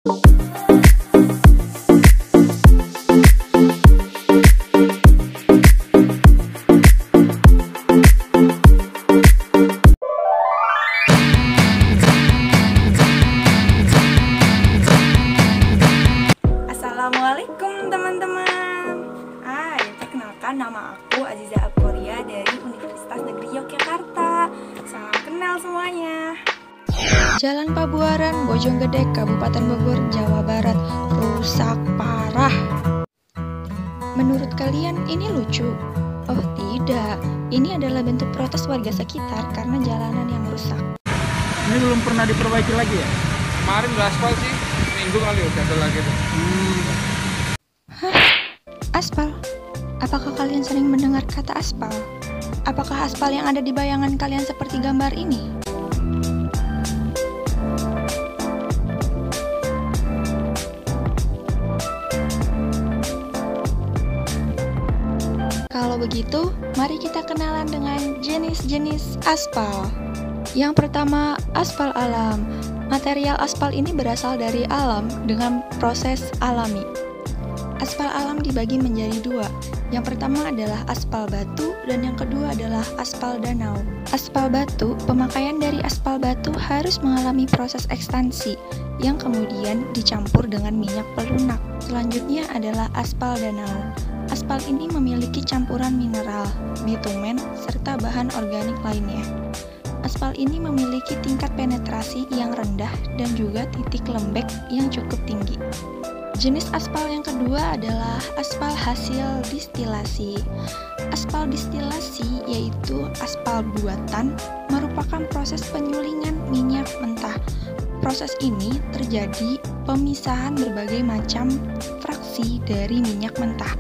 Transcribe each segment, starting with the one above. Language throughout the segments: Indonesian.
Assalamualaikum teman-teman. Perkenalkan, nama aku Aziza Apkoria dari Universitas Negeri Yogyakarta. Salam kenal semuanya. Jalan Pabuaran, Bojonggede, Kabupaten Bogor, Jawa Barat, rusak parah. Menurut kalian ini lucu? Oh tidak, ini adalah bentuk protes warga sekitar karena jalanan yang rusak. Ini belum pernah diperbaiki lagi ya? Kemarin udah aspal sih, minggu kali udah ada lagi tuh. Hah? Aspal? Apakah kalian sering mendengar kata aspal? Apakah aspal yang ada di bayangan kalian seperti gambar ini? Kalau begitu, mari kita kenalan dengan jenis-jenis aspal. Yang pertama, aspal alam. Material aspal ini berasal dari alam dengan proses alami. Aspal alam dibagi menjadi dua. Yang pertama adalah aspal batu dan yang kedua adalah aspal danau. Aspal batu, pemakaian dari aspal batu harus mengalami proses ekstansi yang kemudian dicampur dengan minyak pelunak. Selanjutnya adalah aspal danau. Aspal ini memiliki campuran mineral, bitumen, serta bahan organik lainnya. Aspal ini memiliki tingkat penetrasi yang rendah dan juga titik lembek yang cukup tinggi. Jenis aspal yang kedua adalah aspal hasil distilasi. Aspal distilasi yaitu aspal buatan merupakan proses penyulingan minyak mentah. Proses ini terjadi pemisahan berbagai macam fraksi dari minyak mentah.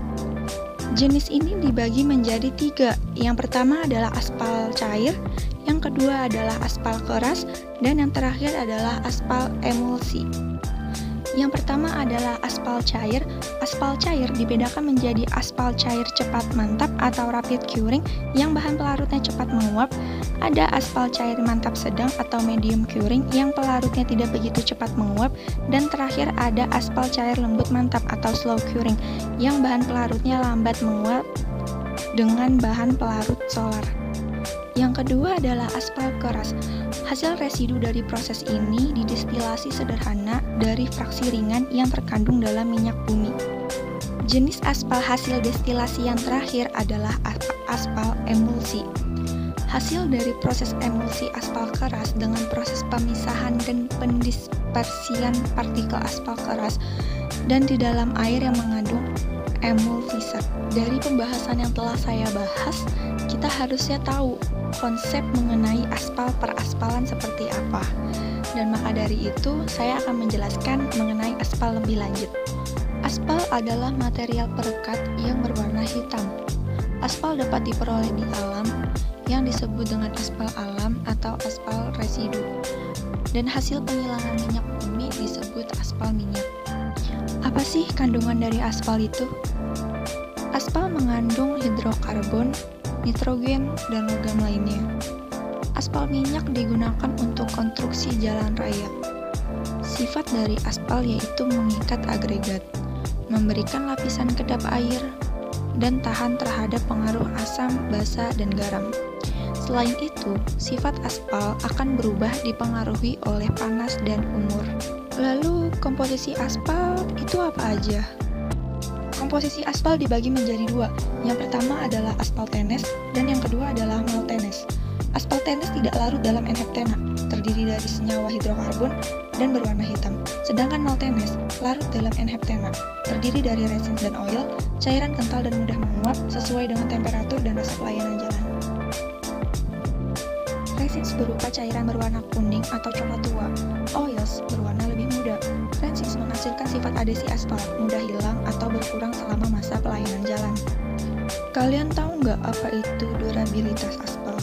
Jenis ini dibagi menjadi tiga. Yang pertama adalah aspal cair, yang kedua adalah aspal keras, dan yang terakhir adalah aspal emulsi. Yang pertama adalah aspal cair. Aspal cair dibedakan menjadi aspal cair cepat mantap atau rapid curing yang bahan pelarutnya cepat menguap. Ada aspal cair mantap sedang atau medium curing yang pelarutnya tidak begitu cepat menguap. Dan terakhir ada aspal cair lembut mantap atau slow curing yang bahan pelarutnya lambat menguap dengan bahan pelarut solar. Yang kedua adalah aspal keras. Hasil residu dari proses ini didestilasi sederhana dari fraksi ringan yang terkandung dalam minyak bumi. Jenis aspal hasil destilasi yang terakhir adalah aspal emulsi. Hasil dari proses emulsi aspal keras dengan proses pemisahan dan pendispersian partikel aspal keras dan di dalam air yang mengandung emulsizer. Dari pembahasan yang telah saya bahas, kita harusnya tahu konsep mengenai aspal peraspalan seperti apa. Dan maka dari itu, saya akan menjelaskan mengenai aspal lebih lanjut. Aspal adalah material perekat yang berwarna hitam. Aspal dapat diperoleh di alam yang disebut dengan aspal alam atau aspal residu. Dan hasil penghilangan minyak bumi disebut aspal minyak. Apa sih kandungan dari aspal itu? Aspal mengandung hidrokarbon, nitrogen, dan logam lainnya. Aspal minyak digunakan untuk konstruksi jalan raya. Sifat dari aspal yaitu mengikat agregat, memberikan lapisan kedap air, dan tahan terhadap pengaruh asam, basa, dan garam. Selain itu, sifat aspal akan berubah dipengaruhi oleh panas dan umur. Lalu, komposisi aspal itu apa aja? Komposisi aspal dibagi menjadi dua. Yang pertama adalah aspal tenes dan yang kedua adalah maltenes. Aspal tenes tidak larut dalam enheptena, terdiri dari senyawa hidrokarbon dan berwarna hitam. Sedangkan maltenes larut dalam enheptena, terdiri dari resin dan oil, cairan kental dan mudah menguap sesuai dengan temperatur dan rasa pelayanan jalan. Resins berupa cairan berwarna kuning atau coklat tua. Oils berwarna lebih muda. Resins menghasilkan sifat adhesi aspal, mudah hilang atau berkurang selama masa pelayanan jalan. Kalian tahu nggak apa itu durabilitas aspal?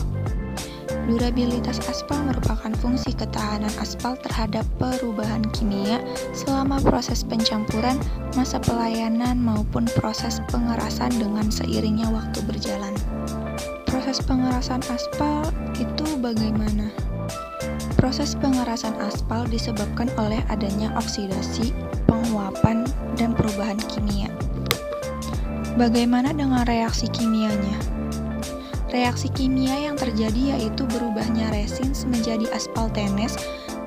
Durabilitas aspal merupakan fungsi ketahanan aspal terhadap perubahan kimia selama proses pencampuran, masa pelayanan maupun proses pengerasan dengan seiringnya waktu berjalan. Proses pengerasan aspal itu bagaimana? Proses pengerasan aspal disebabkan oleh adanya oksidasi, penguapan, dan perubahan kimia. Bagaimana dengan reaksi kimianya? Reaksi kimia yang terjadi yaitu berubahnya resins menjadi aspal tenes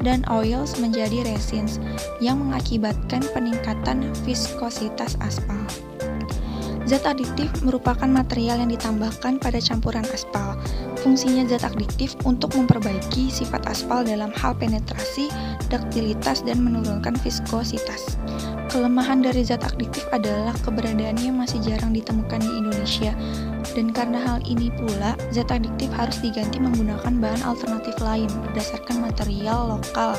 dan oils menjadi resins yang mengakibatkan peningkatan viskositas aspal. Zat adiktif merupakan material yang ditambahkan pada campuran aspal. Fungsinya zat adiktif untuk memperbaiki sifat aspal dalam hal penetrasi, duktilitas, dan menurunkan viskositas. Kelemahan dari zat adiktif adalah keberadaannya masih jarang ditemukan di Indonesia, dan karena hal ini pula, zat adiktif harus diganti menggunakan bahan alternatif lain berdasarkan material lokal.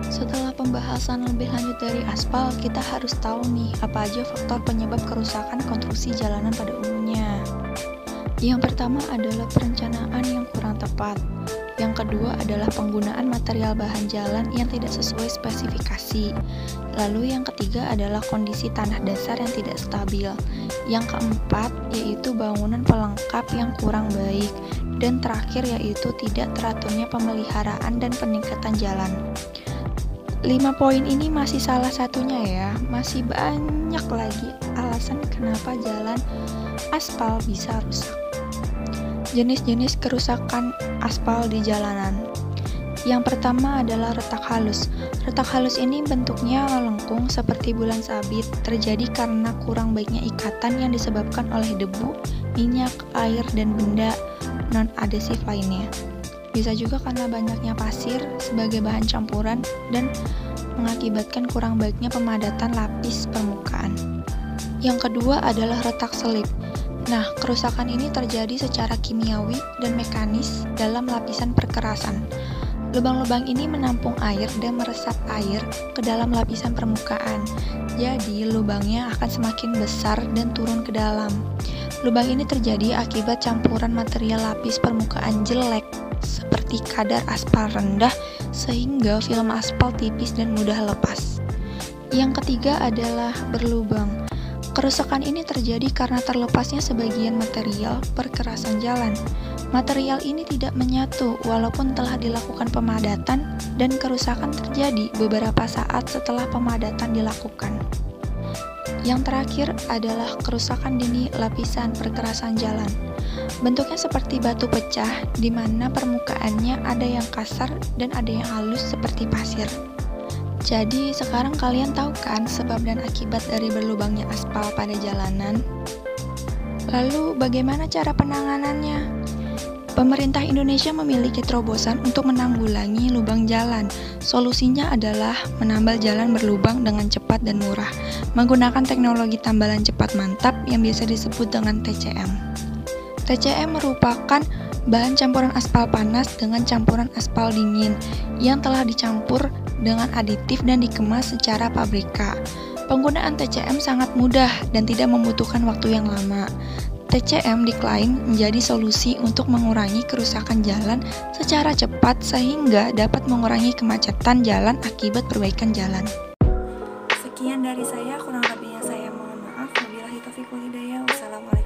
Setelah pembahasan lebih lanjut dari aspal, kita harus tahu nih apa aja faktor penyebab kerusakan konstruksi jalanan pada umumnya. Yang pertama adalah perencanaan yang kurang tepat. Yang kedua adalah penggunaan material bahan jalan yang tidak sesuai spesifikasi. Lalu yang ketiga adalah kondisi tanah dasar yang tidak stabil. Yang keempat yaitu bangunan pelengkap yang kurang baik. Dan terakhir yaitu tidak teraturnya pemeliharaan dan peningkatan jalan. 5 poin ini masih salah satunya ya, masih banyak lagi alasan kenapa jalan aspal bisa rusak. Jenis-jenis kerusakan aspal di jalanan. Yang pertama adalah retak halus. Retak halus ini bentuknya melengkung seperti bulan sabit, terjadi karena kurang baiknya ikatan yang disebabkan oleh debu, minyak, air, dan benda non-adhesif lainnya. Bisa juga karena banyaknya pasir sebagai bahan campuran dan mengakibatkan kurang baiknya pemadatan lapis permukaan. Yang kedua adalah retak selip. Nah, kerusakan ini terjadi secara kimiawi dan mekanis dalam lapisan perkerasan. Lubang-lubang ini menampung air dan meresap air ke dalam lapisan permukaan. Jadi, lubangnya akan semakin besar dan turun ke dalam. Lubang ini terjadi akibat campuran material lapis permukaan jelek seperti kadar aspal rendah sehingga film aspal tipis dan mudah lepas. Yang ketiga adalah berlubang. Kerusakan ini terjadi karena terlepasnya sebagian material perkerasan jalan. Material ini tidak menyatu walaupun telah dilakukan pemadatan dan kerusakan terjadi beberapa saat setelah pemadatan dilakukan. Yang terakhir adalah kerusakan dini lapisan perkerasan jalan. Bentuknya seperti batu pecah, di mana permukaannya ada yang kasar dan ada yang halus seperti pasir. Jadi, sekarang kalian tahu kan sebab dan akibat dari berlubangnya aspal pada jalanan? Lalu, bagaimana cara penanganannya? Pemerintah Indonesia memiliki terobosan untuk menanggulangi lubang jalan. Solusinya adalah menambal jalan berlubang dengan cepat dan murah, menggunakan teknologi tambalan cepat mantap yang biasa disebut dengan TCM. TCM merupakan bahan campuran aspal panas dengan campuran aspal dingin yang telah dicampur dengan aditif dan dikemas secara pabrika. Penggunaan TCM sangat mudah dan tidak membutuhkan waktu yang lama. TCM diklaim menjadi solusi untuk mengurangi kerusakan jalan secara cepat sehingga dapat mengurangi kemacetan jalan akibat perbaikan jalan. Sekian dari saya, kurang lebihnya saya mohon maaf. Wabillahi taufiq wal hidayah. Wassalamualaikum.